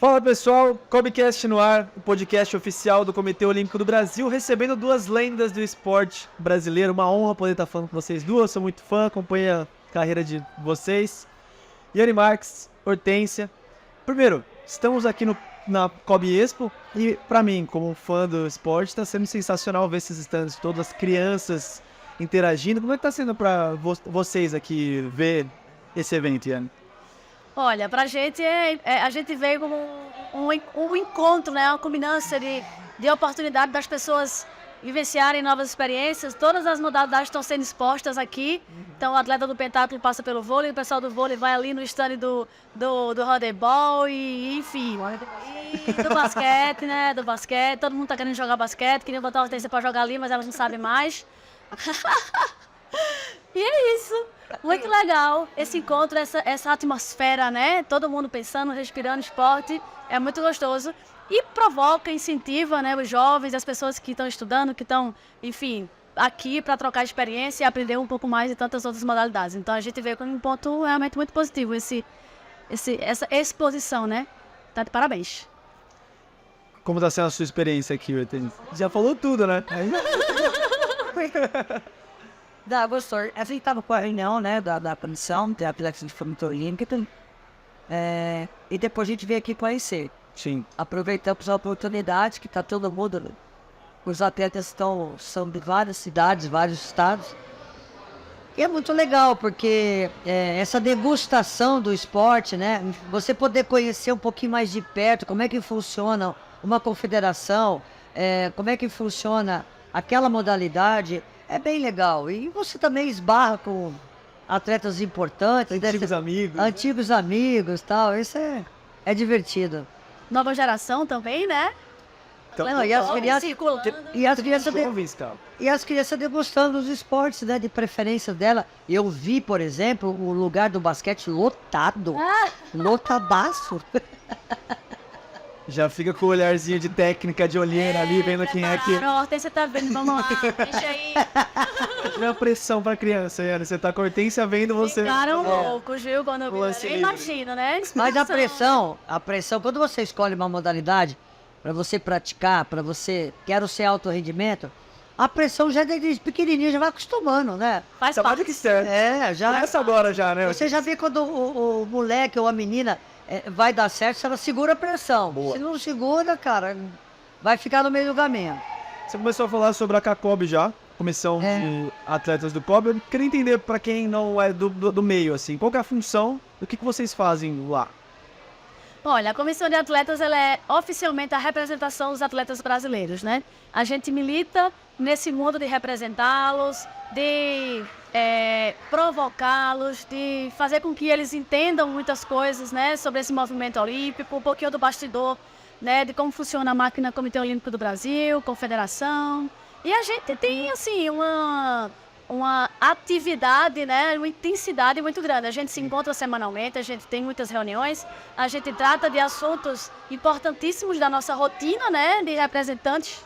Fala pessoal, Cobcast no ar, o podcast oficial do Comitê Olímpico do Brasil, recebendo duas lendas do esporte brasileiro. Uma honra poder estar falando com vocês duas, sou muito fã, acompanho a carreira de vocês. Yane Marques, Hortência. Primeiro, estamos aqui na Cob Expo e para mim, como fã do esporte, está sendo sensacional ver esses stands, todas as crianças interagindo. Como é que está sendo para vocês aqui ver esse evento, Yane? Olha, pra gente, a gente veio como um encontro, né? Uma combinância de oportunidade das pessoas vivenciarem novas experiências. Todas as modalidades estão sendo expostas aqui. Então, o atleta do pentatlo passa pelo vôlei, o pessoal do vôlei vai ali no stand do handebol e enfim. E do basquete, né? Do basquete. Todo mundo tá querendo jogar basquete, queria botar a Hortência pra jogar ali, mas elas não sabem mais. E é isso. Muito legal esse encontro, essa atmosfera, né? Todo mundo pensando, respirando esporte. É muito gostoso. E provoca, incentiva, né, os jovens, as pessoas que estão estudando, que estão, enfim, aqui para trocar experiência e aprender um pouco mais de tantas outras modalidades. Então a gente vê como um ponto realmente muito positivo essa exposição, né? Tá de parabéns. Como está sendo a sua experiência aqui, Hortência? Já falou tudo, né? Gostou. A gente estava com a reunião, né, da comissão, da Atlética de Comitê Olímpico, e depois a gente veio aqui conhecer. Sim. Aproveitamos a oportunidade que está todo mundo, né? Os atletas são de várias cidades, vários estados. E é muito legal, porque essa degustação do esporte, né, você poder conhecer um pouquinho mais de perto como é que funciona uma confederação, como é que funciona aquela modalidade, é bem legal. E você também esbarra com atletas importantes. Antigos amigos e tal. Isso é divertido. Nova geração também, né? Então, E as crianças degustando os esportes, né, de preferência dela. Eu vi, por exemplo, o lugar do basquete lotado. Lotadaço. Já fica com o olharzinho de técnica, de olheira ali, vendo quem é que... A Hortência tá vendo, vamos lá, deixa aí. Não é pressão pra criança, Yane. Você tá com a Hortência vendo você... Ficaram loucos, viu? Quando eu vi, eu imagino, né? Mas a pressão, quando você escolhe uma modalidade pra você praticar, pra você... Quero ser alto rendimento, a pressão já desde pequenininho já vai acostumando, né? Faz Tá mais parte. do que certo. Já... Começa agora já, né? Você já vê quando o moleque ou a menina vai dar certo se ela segura a pressão. Boa. Se não segura, cara, vai ficar no meio do caminho. Você começou a falar sobre a CACOB já, Comissão de Atletas do COB. Eu queria entender, para quem não é do meio, assim, qual que é a função, do que vocês fazem lá? Olha, a Comissão de Atletas, ela é oficialmente a representação dos atletas brasileiros, né? A gente milita nesse mundo de representá-los, de provocá-los, de fazer com que eles entendam muitas coisas, né, sobre esse movimento olímpico, um pouquinho do bastidor, né, de como funciona a máquina Comitê Olímpico do Brasil, Confederação. E a gente tem, assim, uma atividade, né, uma intensidade muito grande. A gente se encontra semanalmente, a gente tem muitas reuniões, a gente trata de assuntos importantíssimos da nossa rotina, né, de representantes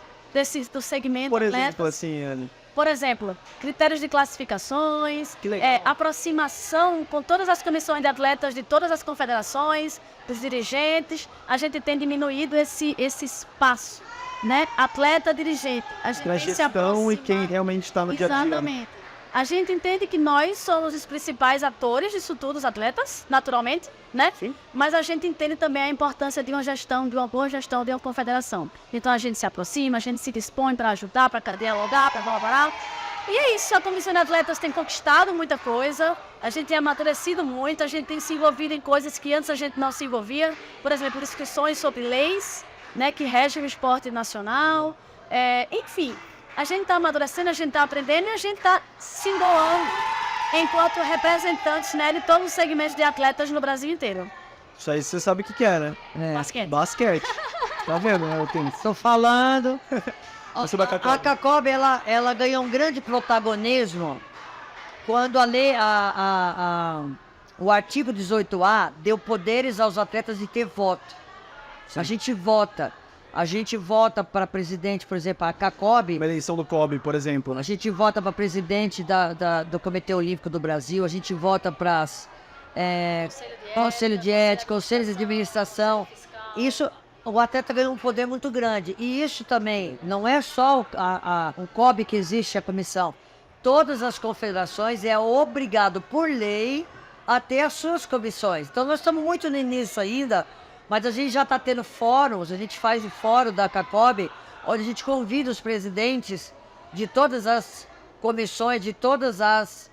do segmento. Por exemplo, atletas. assim, Yane. Por exemplo, critérios de classificações, Que legal. aproximação com todas as comissões de atletas de todas as confederações, dos dirigentes. A gente tem diminuído esse espaço, né? Atleta-dirigente. A gente Pra tem se gestão e aproximado. quem realmente está no dia a dia. Exatamente. A gente entende que nós somos os principais atores disso tudo, os atletas, naturalmente, né? Sim. Mas a gente entende também a importância de uma gestão, de uma boa gestão de uma confederação. Então a gente se aproxima, a gente se dispõe para ajudar, para dialogar, para colaborar. E é isso, a Comissão de Atletas tem conquistado muita coisa, a gente tem amadurecido muito, a gente tem se envolvido em coisas que antes a gente não se envolvia. Por exemplo, discussões sobre leis, né, que regem o esporte nacional, enfim. A gente está amadurecendo, a gente está aprendendo e a gente está se doando enquanto representantes, né, de todos os segmentos de atletas no Brasil inteiro. Isso aí você sabe o que é, né? Basquete. Basquete. Tá vendo, né? Eu tenho... Estou falando. Sobre a CACOB. A CACOB, ela ganhou um grande protagonismo quando o artigo 18A deu poderes aos atletas de ter voto. Sim. A gente vota para presidente, por exemplo, a CACOB. Uma eleição do COB, por exemplo, né? A gente vota para presidente do Comitê Olímpico do Brasil, a gente vota para Conselho de Ética, Conselho de Administração. isso, o atleta ganha um poder muito grande. E isso também, não é só o COB que existe, a comissão. Todas as confederações é obrigado por lei a ter as suas comissões. Então nós estamos muito no início ainda, mas a gente já está tendo fóruns, a gente faz o fórum da CACOB, onde a gente convida os presidentes de todas as comissões, de todas as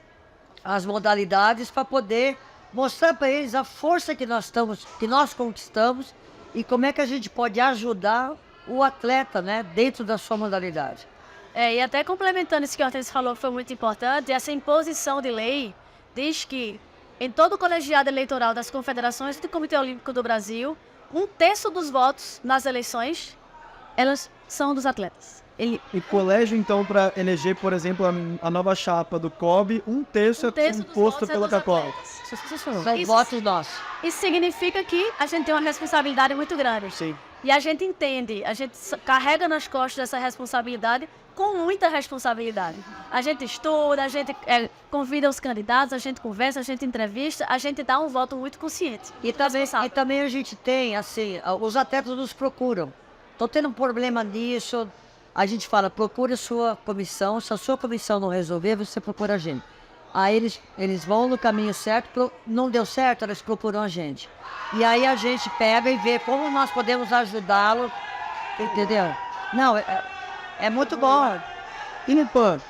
modalidades, para poder mostrar para eles a força que nós conquistamos e como é que a gente pode ajudar o atleta, né, dentro da sua modalidade. E até complementando isso que a Hortense falou, que foi muito importante, essa imposição de lei diz que em todo o colegiado eleitoral das confederações do Comitê Olímpico do Brasil, 1/3 dos votos nas eleições, elas são dos atletas. E colégio, então, para eleger, por exemplo, a nova chapa do COB, 1/3 é imposto pela CACOB. São votos nossos. Isso significa que a gente tem uma responsabilidade muito grande. Sim. E a gente entende, a gente carrega nas costas essa responsabilidade com muita responsabilidade. A gente estuda, a gente convida os candidatos, a gente conversa, a gente entrevista, a gente dá um voto muito consciente. E também a gente tem, assim, os atletas nos procuram. Estou tendo um problema nisso, a gente fala, procure a sua comissão, se a sua comissão não resolver, você procura a gente. Aí eles vão no caminho certo, não deu certo, eles procuram a gente. E aí a gente pega e vê como nós podemos ajudá-lo, entendeu? Não, é muito bom. E no PAN?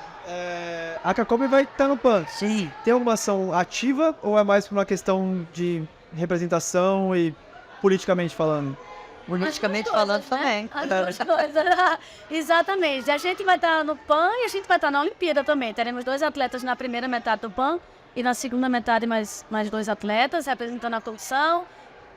A CACOB vai estar no PAN. Sim. Tem alguma ação ativa ou é mais por uma questão de representação e politicamente falando? Politicamente falando também. As duas coisas. Exatamente. A gente vai estar no PAN e a gente vai estar na Olimpíada também. Teremos 2 atletas na primeira metade do PAN e na segunda metade mais 2 atletas representando a comissão,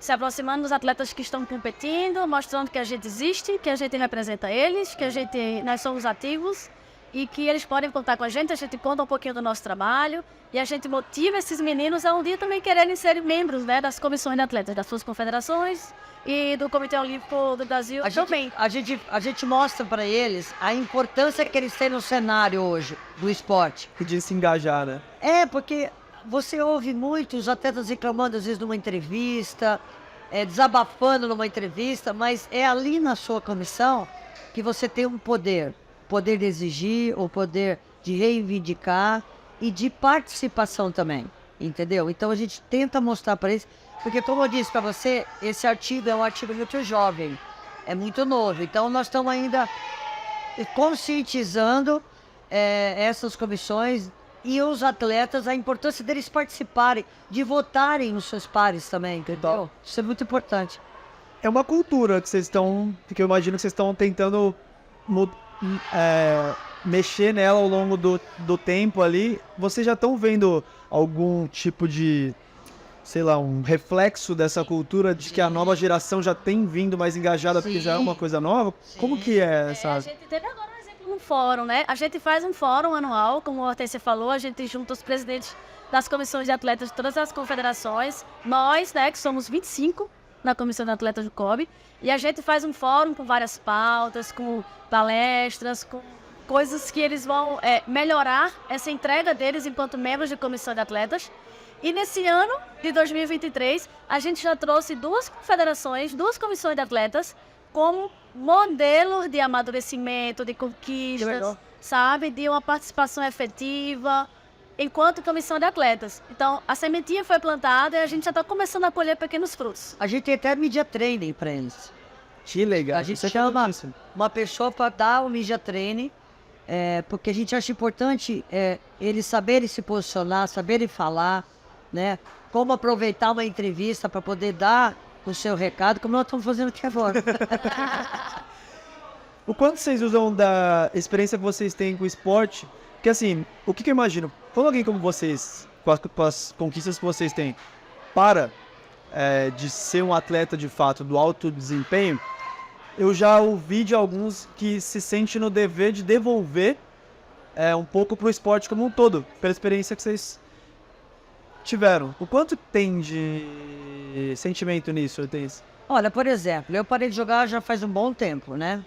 se aproximando dos atletas que estão competindo, mostrando que a gente existe, que a gente representa eles, que nós somos ativos e que eles podem contar com a gente conta um pouquinho do nosso trabalho e a gente motiva esses meninos a um dia também quererem ser membros, né, das comissões de atletas, das suas confederações e do Comitê Olímpico do Brasil também. A gente mostra para eles a importância que eles têm no cenário hoje do esporte. E de se engajar, né? Porque você ouve muito os atletas reclamando às vezes numa entrevista, desabafando numa entrevista, mas é ali na sua comissão que você tem um poder de exigir, o poder de reivindicar e de participação também, entendeu? Então a gente tenta mostrar para eles, porque como eu disse para você, esse artigo é um artigo muito jovem, é muito novo, então nós estamos ainda conscientizando essas comissões e os atletas, a importância deles participarem, de votarem nos seus pares também, entendeu? Isso é muito importante. É uma cultura que vocês estão, que eu imagino que vocês estão tentando mexer nela ao longo do tempo ali. Vocês já estão vendo algum tipo de, sei lá, um reflexo dessa cultura de que a nova geração já tem vindo mais engajada porque já é uma coisa nova? Sim. Como que é essa... A gente teve agora um exemplo no fórum, né? A gente faz um fórum anual, como a Hortência falou, a gente junta os presidentes das comissões de atletas de todas as confederações, nós, né, que somos 25 na comissão de atletas do COB, e a gente faz um fórum com várias pautas, com palestras, com coisas que eles vão melhorar essa entrega deles enquanto membros de comissão de atletas. E nesse ano de 2023, a gente já trouxe 2 confederações, 2 comissões de atletas como modelos de amadurecimento, de conquistas, sabe? De uma participação efetiva enquanto comissão de atletas. Então, a sementinha foi plantada e a gente já está começando a colher pequenos frutos. A gente tem até media training para eles. Que legal. A gente chama uma pessoa para dar o media training, porque a gente acha importante eles saberem se posicionar, saberem falar, né? Como aproveitar uma entrevista para poder dar o seu recado, como nós estamos fazendo aqui agora. O quanto vocês usam da experiência que vocês têm com o esporte? Porque assim, o que eu imagino? Quando alguém como vocês, com as conquistas que vocês têm, de ser um atleta de fato, do alto desempenho, eu já ouvi de alguns que se sentem no dever de devolver um pouco pro esporte como um todo, pela experiência que vocês tiveram. O quanto tem de sentimento nisso, Hortência? Olha, por exemplo, eu parei de jogar já faz um bom tempo, né?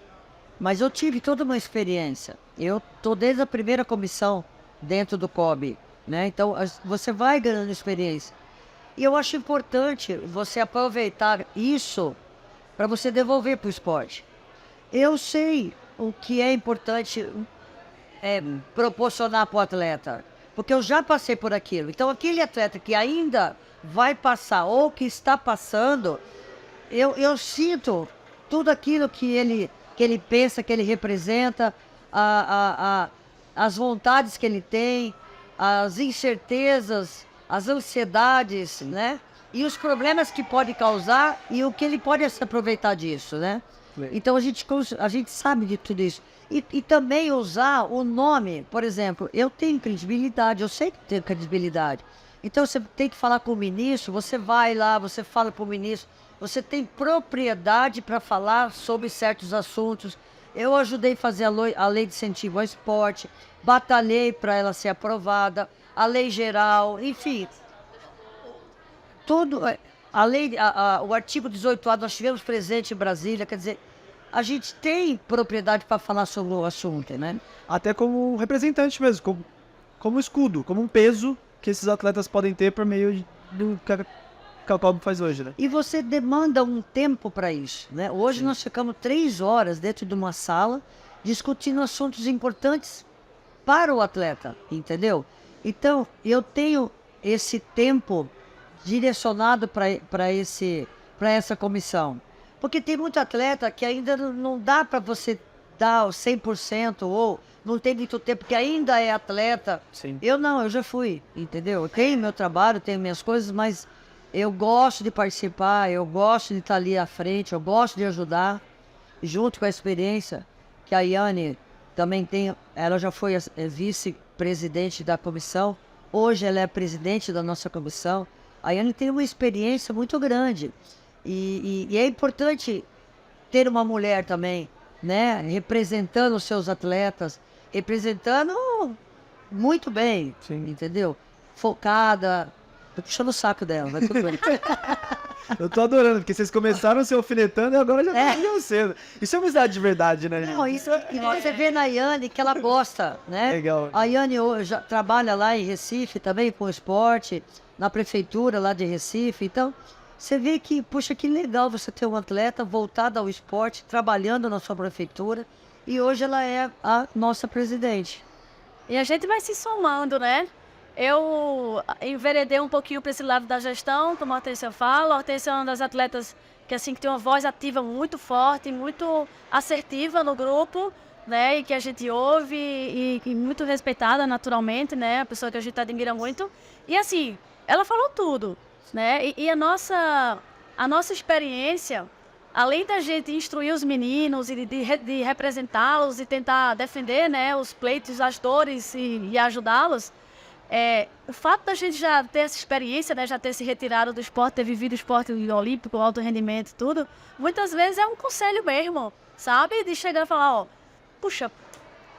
Mas eu tive toda uma experiência. Eu tô desde a primeira comissão dentro do COB, né? Então, você vai ganhando experiência. E eu acho importante você aproveitar isso para você devolver para o esporte. Eu sei o que é importante proporcionar para o atleta, porque eu já passei por aquilo. Então, aquele atleta que ainda vai passar ou que está passando, eu sinto tudo aquilo que ele pensa, que ele representa, as vontades que ele tem, as incertezas, as ansiedades, né? E os problemas que pode causar e o que ele pode se aproveitar disso, né? Então a gente sabe de tudo isso. E também usar o nome, por exemplo, eu tenho credibilidade, eu sei que tenho credibilidade. Então você tem que falar com o ministro, você vai lá, você fala para o ministro, você tem propriedade para falar sobre certos assuntos. Eu ajudei a fazer a lei de incentivo ao esporte, batalhei para ela ser aprovada, a lei geral, enfim. Tudo, a lei, o artigo 18A nós tivemos presente em Brasília, quer dizer, a gente tem propriedade para falar sobre o assunto, né? Até como representante mesmo, como escudo, como um peso que esses atletas podem ter por meio do que a Cacau faz hoje, né? E você demanda um tempo para isso, né? Hoje nós ficamos 3 horas dentro de uma sala discutindo assuntos importantes para o atleta, entendeu? Então, eu tenho esse tempo direcionado para essa comissão. Porque tem muito atleta que ainda não dá para você dar o 100% ou não tem muito tempo, porque ainda é atleta. Sim. Eu já fui, entendeu? Eu tenho meu trabalho, tenho minhas coisas, mas eu gosto de participar, eu gosto de estar ali à frente, eu gosto de ajudar, junto com a experiência que a Yane também tem. Ela já foi vice-presidente da comissão, hoje ela é presidente da nossa comissão. A Yane tem uma experiência muito grande e é importante ter uma mulher também, né, representando os seus atletas, representando muito bem, Sim. entendeu? Focada. Tô puxando o saco dela, mas tudo bem. Eu tô adorando, porque vocês começaram se alfinetando e agora já tá cedo. Isso é amizade de verdade, né, gente? Não, isso, e você vê na Yane que ela gosta, né? Legal. A Yane já trabalha lá em Recife também com esporte, na prefeitura lá de Recife. Então, você vê que, puxa, que legal você ter um atleta voltado ao esporte, trabalhando na sua prefeitura. E hoje ela é a nossa presidente. E a gente vai se somando, né? Eu enveredei um pouquinho para esse lado da gestão, como a Hortência fala. A Hortência é uma das atletas que tem uma voz ativa muito forte, muito assertiva no grupo, né? E que a gente ouve e muito respeitada naturalmente, né? A pessoa que a gente admira muito. E assim, ela falou tudo, né? E a nossa experiência, além da gente instruir os meninos e de representá-los e tentar defender, né, os pleitos, as dores e ajudá-los, o fato da gente já ter essa experiência, né, já ter se retirado do esporte, ter vivido o esporte olímpico, alto rendimento e tudo, muitas vezes é um conselho mesmo, sabe? De chegar e falar, puxa,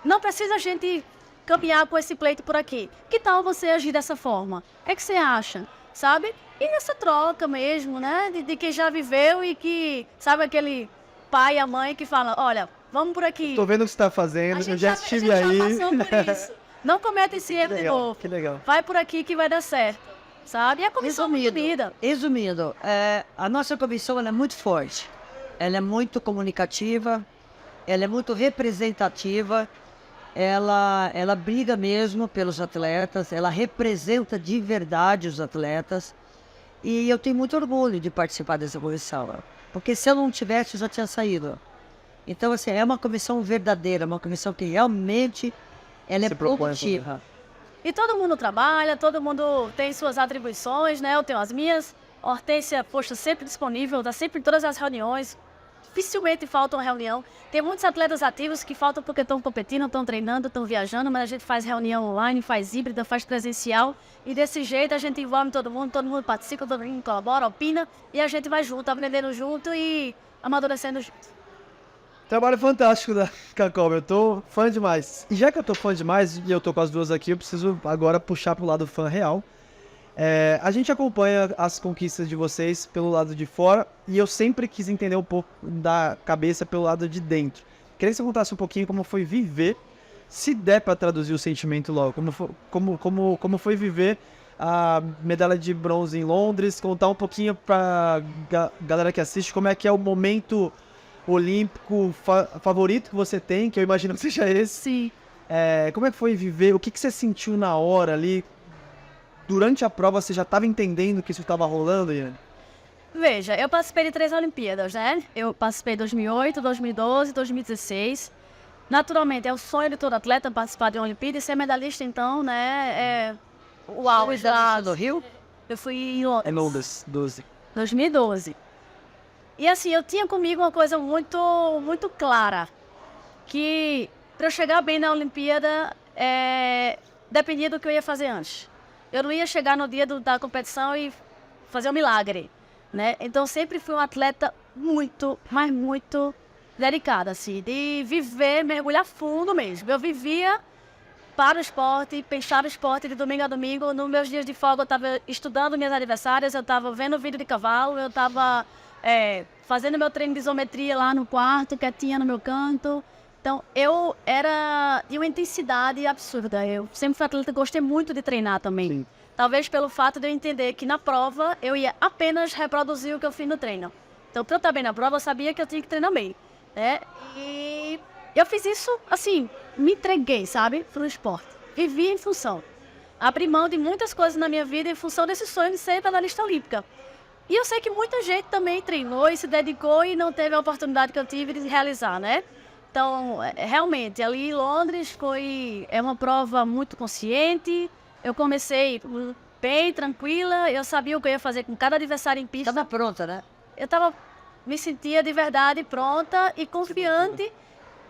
não precisa a gente caminhar com esse pleito por aqui. Que tal você agir dessa forma? O que você acha? Sabe? E essa troca mesmo, né? De quem já viveu e que, sabe, aquele pai e a mãe que fala, olha, vamos por aqui. Tô vendo o que você tá fazendo, eu já estive aí. Já passou por isso. Não cometa esse erro de novo. Que legal. Vai por aqui que vai dar certo, sabe? E a comissão unida. Resumindo, a nossa comissão ela é muito forte. Ela é muito comunicativa, ela é muito representativa, ela briga mesmo pelos atletas, ela representa de verdade os atletas. E eu tenho muito orgulho de participar dessa comissão, porque se eu não tivesse, eu já tinha saído. Então, assim, é uma comissão verdadeira, uma comissão que realmente ela é produtiva. E todo mundo trabalha, todo mundo tem suas atribuições, né? Eu tenho as minhas. A Hortência, poxa, sempre disponível, está sempre em todas as reuniões. Dificilmente falta uma reunião. Tem muitos atletas ativos que faltam porque estão competindo, estão treinando, estão viajando, mas a gente faz reunião online, faz híbrida, faz presencial. E desse jeito a gente envolve todo mundo participa, todo mundo colabora, opina. E a gente vai junto, aprendendo junto e amadurecendo junto. Trabalho fantástico da Cacau, eu tô fã demais. E já que eu tô fã demais, e eu tô com as duas aqui, eu preciso agora puxar pro lado fã real. A gente acompanha as conquistas de vocês pelo lado de fora e eu sempre quis entender um pouco da cabeça pelo lado de dentro. Queria que você contasse um pouquinho como foi viver, se der para traduzir o sentimento logo, como foi viver a medalha de bronze em Londres, contar um pouquinho pra galera que assiste como é que é o momento olímpico favorito que você tem, que eu imagino que seja esse. Sim. Como é que foi viver? O que você sentiu na hora ali? Durante a prova, você já estava entendendo que isso estava rolando, Iane? Veja, eu participei de 3 Olimpíadas, né? Eu participei em 2008, 2012, 2016. Naturalmente, é o sonho de todo atleta participar de uma Olimpíada e ser medalhista, então, né? O auge no Rio? Eu fui em Londres. É Londres, 12. 2012. E assim, eu tinha comigo uma coisa muito, muito clara. Que para eu chegar bem na Olimpíada, dependia do que eu ia fazer antes. Eu não ia chegar no dia da competição e fazer um milagre, né? Então, sempre fui uma atleta muito, mas muito dedicada, assim, de viver, mergulhar fundo mesmo. Eu vivia para o esporte, pensar no esporte de domingo a domingo. Nos meus dias de folga, eu estava estudando minhas adversárias, eu estava vendo vídeo de cavalo, eu estava fazendo meu treino de isometria lá no quarto, quietinha no meu canto. Então, eu era de uma intensidade absurda. Eu sempre fui atleta, gostei muito de treinar também. Sim. Talvez pelo fato de eu entender que na prova eu ia apenas reproduzir o que eu fiz no treino. Então, para eu estar bem na prova, eu sabia que eu tinha que treinar bem, né? E eu fiz isso, assim, me entreguei, sabe, pro esporte. Vivi em função. Abri mão de muitas coisas na minha vida em função desse sonho de ser medalhista olímpica. E eu sei que muita gente também treinou e se dedicou e não teve a oportunidade que eu tive de realizar, né? Então, realmente, ali em Londres é uma prova muito consciente. Eu comecei bem tranquila, eu sabia o que eu ia fazer com cada adversário em pista. Estava pronta, né? Me sentia de verdade pronta e confiante,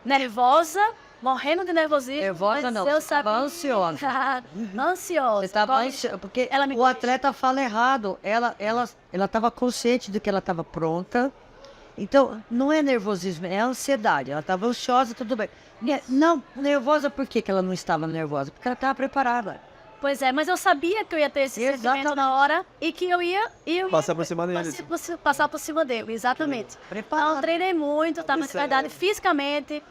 nervosa, morrendo de nervosismo. Nervosa mas não, eu você estava ansiosa. Ansiosa. Você estava ansiosa, porque Ela me o atleta fala errado. Ela estava consciente de que ela estava pronta. Então, não é nervosismo, é ansiedade. Ela estava ansiosa, tudo bem. Não, nervosa, por que ela não estava nervosa? Porque ela estava preparada. Pois é, mas eu sabia que eu ia ter esse sentimento na hora e que eu ia Passar por cima dele. passar por cima dele, exatamente. Preparada. Então, treinei muito, estava de verdade fisicamente,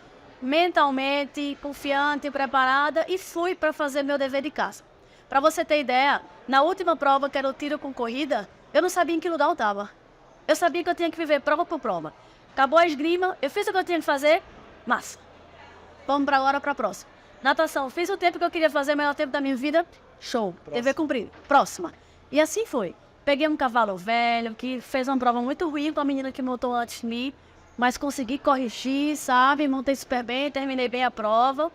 mentalmente, confiante, preparada e fui para fazer meu dever de casa. Para você ter ideia, na última prova, que era o tiro com corrida, eu não sabia em que lugar eu estava. Eu sabia que eu tinha que viver prova por prova. Acabou a esgrima, eu fiz o que eu tinha que fazer, massa. Vamos para agora para a próxima. Natação, fiz o tempo que eu queria fazer, o melhor tempo da minha vida, show, dever cumprido. Próxima. E assim foi. Peguei um cavalo velho, que fez uma prova muito ruim com a menina que montou antes de mim, mas consegui corrigir, sabe? Montei super bem, terminei bem a prova.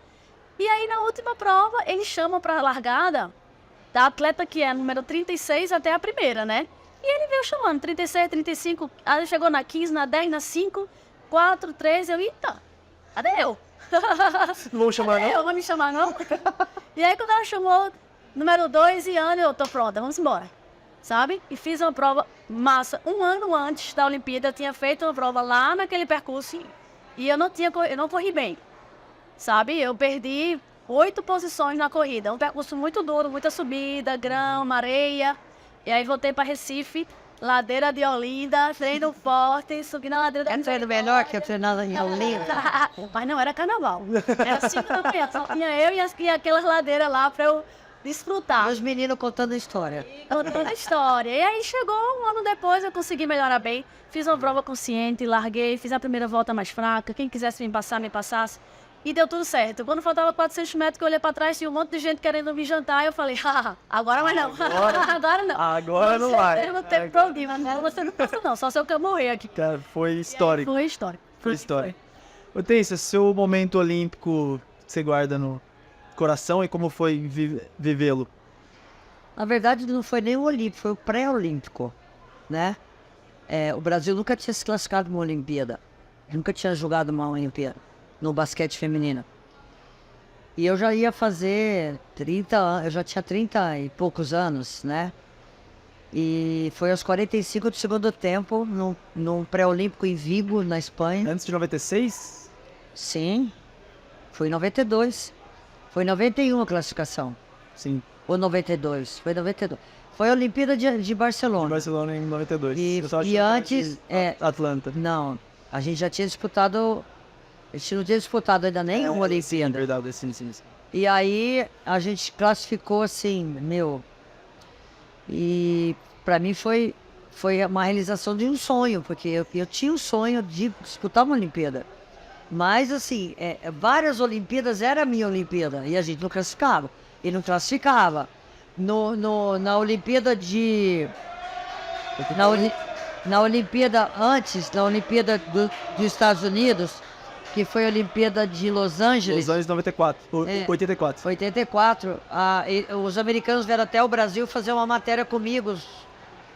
E aí, na última prova, eles chamam para a largada da atleta que é número 36 até a primeira, né? E ele veio chamando, 36, 35, aí chegou na 15, na 10, na 5, 4, 3, eita, cadê eu? Não vão chamar, não? Eu vou me chamar, não? E aí, quando ela chamou número 2 e Ana, eu tô pronta, vamos embora. Sabe? E fiz uma prova massa. Um ano antes da Olimpíada, eu tinha feito uma prova lá naquele percurso e eu não corri bem. Sabe? Eu perdi 8 posições na corrida. Um percurso muito duro, muita subida, grama, areia. E aí voltei para Recife, ladeira de Olinda, treino forte, subi na ladeira da É treino melhor que eu treinava em Olinda. Mas não era carnaval. Era 5 da manhã. Só tinha eu e aquelas ladeiras lá para eu desfrutar. Os meninos contando a história. Contando a história. E aí chegou um ano depois, eu consegui melhorar bem. Fiz uma prova consciente, larguei, fiz a primeira volta mais fraca. Quem quisesse me passar, me passasse. E deu tudo certo. Quando faltava 400 metros, que eu olhei pra trás, tinha um monte de gente querendo me jantar. Eu falei, agora vai não. Agora não. Agora não vai. Eu não tenho problema, né? Você não passa não, só se eu morrer aqui. Cara, foi histórico. Foi histórico. Foi histórico. Ô, Tência, seu momento olímpico você guarda no coração e como foi vivê-lo? Na verdade, não foi nem o olímpico, foi o pré-olímpico, né? O Brasil nunca tinha se classificado numa Olimpíada. Nunca tinha jogado uma Olimpíada no basquete feminino. E eu já ia fazer 30 anos, eu já tinha 30 e poucos anos, né? E foi aos 45 do segundo tempo, num pré-olímpico em Vigo, na Espanha. Antes de 96? Sim, foi em 92. Foi em 91 a classificação. Sim. Ou 92, foi 92. Foi a Olimpíada de Barcelona. De Barcelona em 92. E antes... Atlanta. Não, a gente já tinha disputado... A gente não tinha disputado ainda nem uma Olimpíada. Verdade, sim. E aí a gente classificou assim, E para mim foi uma realização de um sonho, porque eu tinha um sonho de disputar uma Olimpíada. Mas, assim, várias Olimpíadas era a minha Olimpíada, e a gente não classificava. E não classificava. Na Olimpíada de... Na Olimpíada antes, na Olimpíada dos Estados Unidos, que foi a Olimpíada de Los Angeles... Los Angeles 94, 84. 84, os americanos vieram até o Brasil fazer uma matéria comigo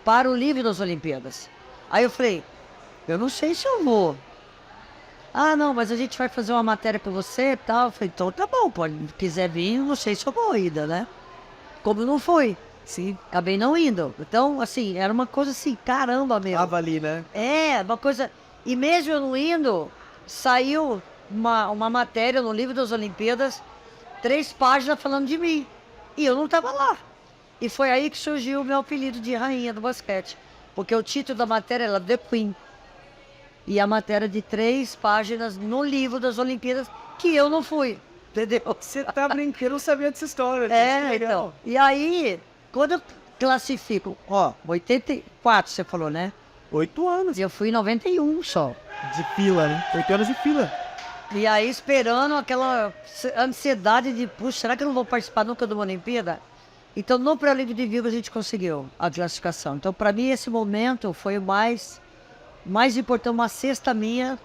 para o livro das Olimpíadas. Aí eu falei, eu não sei se eu vou. Ah, não, mas a gente vai fazer uma matéria com você e tal. Eu falei, então tá bom, pode, quiser vir, não sei se eu vou ainda, né? Como não foi, sim, acabei não indo. Então, assim, era uma coisa assim, caramba, meu. Tava ali, né? Uma coisa... E mesmo eu não indo, saiu uma matéria no livro das Olimpíadas, 3 páginas falando de mim. E eu não tava lá. E foi aí que surgiu o meu apelido de rainha do basquete. Porque o título da matéria era The Queen. E a matéria de 3 páginas no livro das Olimpíadas, que eu não fui. Entendeu? Você tá brincando, eu não sabia dessa história. Então. E aí, quando eu classifico, 84 você falou, né? 8 anos E eu fui em 91 só. de fila, né? 8 anos de fila. E aí esperando aquela ansiedade de, puxa, será que eu não vou participar nunca de uma Olimpíada? Então no pré-olímpico de Vigo a gente conseguiu a classificação. Então para mim esse momento foi o mais importante, uma cesta minha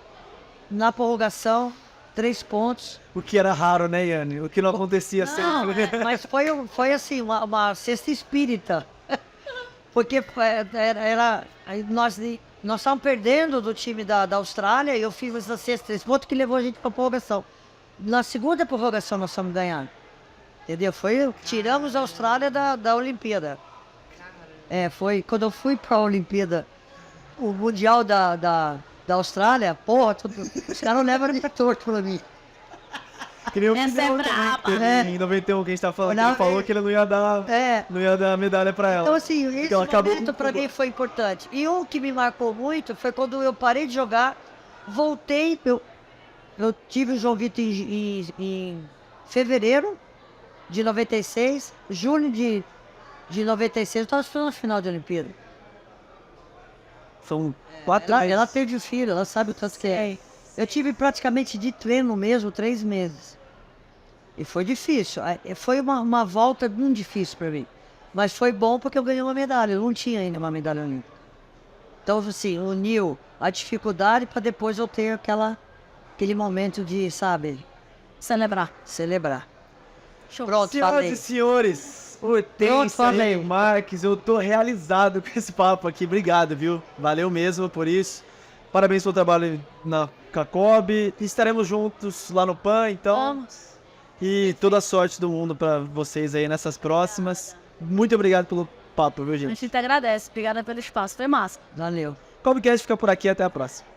na prorrogação, 3 pontos. O que era raro, né, Yane? O que não acontecia Não, sempre. mas foi assim, uma cesta espírita. Porque nós estávamos perdendo do time da Austrália e eu fiz essa cesta 3 pontos que levou a gente para a prorrogação. Na segunda prorrogação nós estamos ganhando. Entendeu? Tiramos a Austrália da Olimpíada. Foi quando eu fui para a Olimpíada, o Mundial da Austrália, porra, os caras levam ele torto para mim. Que nem o Essa é braba. Em 91 que a gente tá falando, Não, ele falou que ele não ia dar a medalha pra ela. Então, assim, esse Então, acabou momento com para tudo. mim foi importante. E um que me marcou muito foi quando eu parei de jogar, voltei, eu tive o João Vitor em fevereiro de 96, julho de 96, eu estava na final de Olimpíada. São 4 Ela teve filho, ela sabe o tanto que é. Eu tive praticamente de treino mesmo 3 meses. E foi difícil. Foi uma volta muito difícil para mim. Mas foi bom porque eu ganhei uma medalha. Eu não tinha ainda uma medalha olímpica. Então, assim, uniu a dificuldade para depois eu ter aquele momento de, sabe, celebrar. Show. Pronto, Senhoras falei. e senhores, Hortência falei. Marques, eu tô realizado com esse papo aqui. Obrigado, viu? Valeu mesmo por isso. Parabéns pelo trabalho na Cacob. Estaremos juntos lá no PAN, então. Vamos. E toda a sorte do mundo pra vocês aí nessas próximas. Muito obrigado pelo papo, viu, A gente? gente te agradece. Obrigada pelo espaço. Foi massa. Valeu. Cobcast fica por aqui, até a próxima.